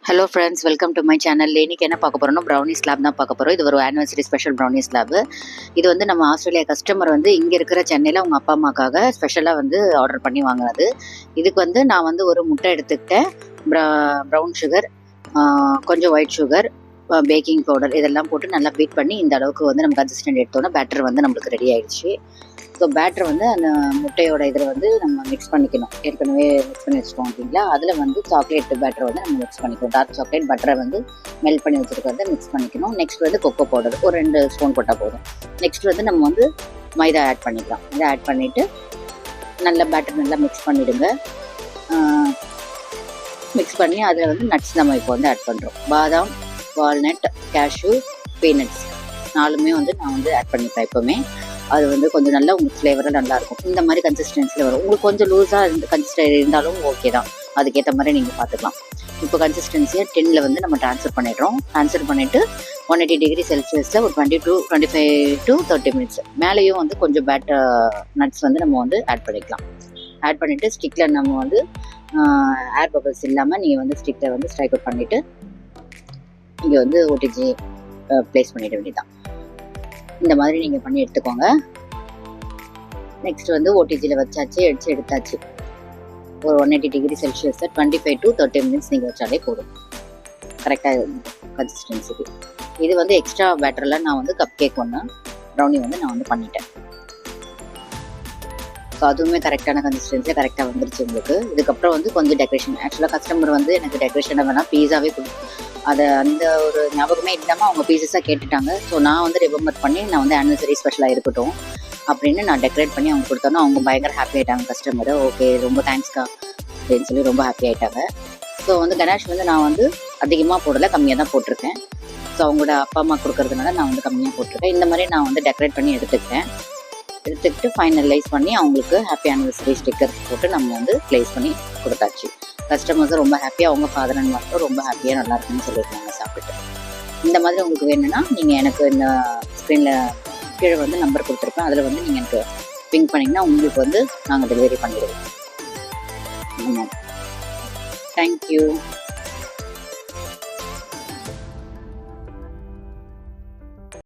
Hello friends, welcome to my channel. இன்றைக்கி என்ன பார்க்க போகிறோம்னா ப்ரௌனி ஸ்லாப் தான் பார்க்க போகிறோம். இது ஒரு ஆனிவர்சரி ஸ்பெஷல் ப்ரௌனி ஸ்லாப். இது வந்து நம்ம ஆஸ்திரேலியா கஸ்டமர் வந்து இங்கே இருக்கிற சென்னையில் அவங்க அப்பா அம்மாக்காக ஸ்பெஷலாக வந்து ஆர்டர் பண்ணி வாங்கினது. இதுக்கு வந்து நான் வந்து ஒரு முட்டை எடுத்துக்கிட்டேன், ப்ரௌன் சுகர், கொஞ்சம் ஒயிட் சுகர், பேக்கிங் பவுடர் இதெல்லாம் போட்டு நல்லா பீட் பண்ணி இந்த அளவுக்கு வந்து நம்ம கன்சிஸ்டன்ட் எடுத்தோன்னா பேட்டர் வந்து நம்மளுக்கு ரெடி ஆகிடுச்சு. ஸோ பேட்டர் வந்து அந்த முட்டையோட இதில் வந்து நம்ம மிக்ஸ் பண்ணிக்கணும். ஏற்கனவே மிக்ஸ் பண்ணி வச்சுக்கோம் அப்படிங்களா, அதில் வந்து சாக்லேட் பேட்டர் வந்து நம்ம மிக்ஸ் பண்ணிக்கணும். டார்க் சாக்லேட் பட்டரை வந்து மெல்ட் பண்ணி வச்சுருக்கிறத மிக்ஸ் பண்ணிக்கணும். நெக்ஸ்ட் வந்து கொக்கோ பவுடர் ஒரு 2 ஸ்பூன் போட்டால் போதும். நெக்ஸ்ட் வந்து நம்ம வந்து மைதா ஆட் பண்ணிக்கலாம். இதை ஆட் பண்ணிவிட்டு நல்லா பேட்டர் நல்லா மிக்ஸ் பண்ணிவிடுங்க. மிக்ஸ் பண்ணி அதில் வந்து நட்ஸ் நம்ம இப்போ வந்து ஆட் பண்ணுறோம். பாதாம், வால்நட், கேஷ்யூ, பீனட்ஸ் 4மே வந்து நான் வந்து ஆட் பண்ணிப்பேன் எப்போவுமே. அது வந்து கொஞ்சம் நல்லா உங்களுக்கு ஃப்ளேவராக நல்லாயிருக்கும். இந்த மாதிரி கன்சிஸ்டன்சியில் வரும். உங்களுக்கு கொஞ்சம் லூஸாக இருந்தாலும் ஓகே தான், அதுக்கேற்ற மாதிரி நீங்கள் பார்த்துக்கலாம். இப்போ கன்சிஸ்டன்சியை 10ல் வந்து நம்ம ட்ரான்ஸ்ஃபர் பண்ணிடுறோம். ட்ரான்ஸ்ஃபர் பண்ணிவிட்டு 180 டிகிரி செல்சியஸில் ஒரு 25 to 30 மினிட்ஸ் மேலேயும் வந்து கொஞ்சம் நட்ஸ் வந்து நம்ம வந்து ஆட் பண்ணிக்கலாம். ஆட் பண்ணிவிட்டு ஸ்டிக்கில் நம்ம வந்து ஏர் பபிள்ஸ் இல்லாமல் நீங்கள் வந்து ஸ்டிக்கில் வந்து ஸ்ட்ரைக் அவுட் பண்ணிவிட்டு இங்கே வந்து ஓடிஜி ப்ளேஸ் பண்ணிட வேண்டியதான். இந்த மாதிரி நீங்கள் பண்ணி எடுத்துக்கோங்க. நெக்ஸ்ட் வந்து ஓடிஜியில் வச்சாச்சு, எடுத்தாச்சு. ஒரு 180 டிகிரி செல்சியஸில் 25 to 30 மினிட்ஸ் நீங்கள் வச்சாலே போதும். கரெக்டாக கன்சிஸ்டன்சிக்கு. இது வந்து எக்ஸ்ட்ரா பேட்டரில் நான் வந்து கப் கேக் ப்ரௌனி வந்து நான் வந்து பண்ணிட்டேன். ஸோ அதுவுமே கரெக்டான கன்சிஸ்டன்சியாக கரெக்டாக வந்துருச்சு உங்களுக்கு. இதுக்கப்புறம் வந்து கொஞ்சம் டெக்கரேஷன். ஆக்சுவலாக கஸ்டமர் வந்து எனக்கு டெக்கரேஷனை வேணால் பீஸாவே அதை அந்த ஒரு ஞாபகமே இல்லாமல் அவங்க பீசஸாக கேட்டுட்டாங்க. ஸோ நான் வந்து ரிமெம்பர் பண்ணி நான் வந்து ஆனிவர்சரி ஸ்பெஷலாக இருக்கட்டும் அப்படின்னு நான் டெக்கரேட் பண்ணி அவங்க கொடுத்தோன்னா அவங்க பயங்கர ஹாப்பி ஆகிட்டாங்க கஸ்டமர். ஓகே, ரொம்ப தேங்க்ஸ்க்கா அப்படின்னு சொல்லி ரொம்ப ஹாப்பி ஆகிட்டாங்க. ஸோ வந்து கணேஷ் வந்து நான் வந்து அதிகமாக போடலை, கம்மியாக தான் போட்டிருக்கேன். ஸோ அவங்களோட அப்பா அம்மா கொடுக்கறதுனால நான் வந்து கம்மியாக போட்டிருக்கேன். இந்த மாதிரி நான் வந்து டெக்கரேட் பண்ணி எடுத்துக்கிட்டு ஃபைனலைஸ் பண்ணி அவங்களுக்கு ஹாப்பி ஆனிவர்சரி ஸ்டிக்கர் போட்டு நம்ம வந்து ப்ளேஸ் பண்ணி கொடுத்தாச்சு. கஸ்டமர்ஸும் ரொம்ப ஹாப்பியாக, அவங்க ஃபாதர் அண்ட் மதரும் ரொம்ப ஹாப்பியாக நல்லா இருக்குன்னு சொல்லியிருக்காங்க சாப்பிட்டு. இந்த மாதிரி உங்களுக்கு வேணும்னா நீங்கள் எனக்கு இந்த ஸ்க்ரீனில் கீழே வந்து நம்பர் கொடுத்துருப்பேன், அதில் வந்து நீங்கள் எனக்கு பிங்க் பண்ணிங்கன்னா உங்களுக்கு வந்து நாங்கள் டெலிவரி பண்ணிடுவோம். ஆமாம், தேங்க்யூ.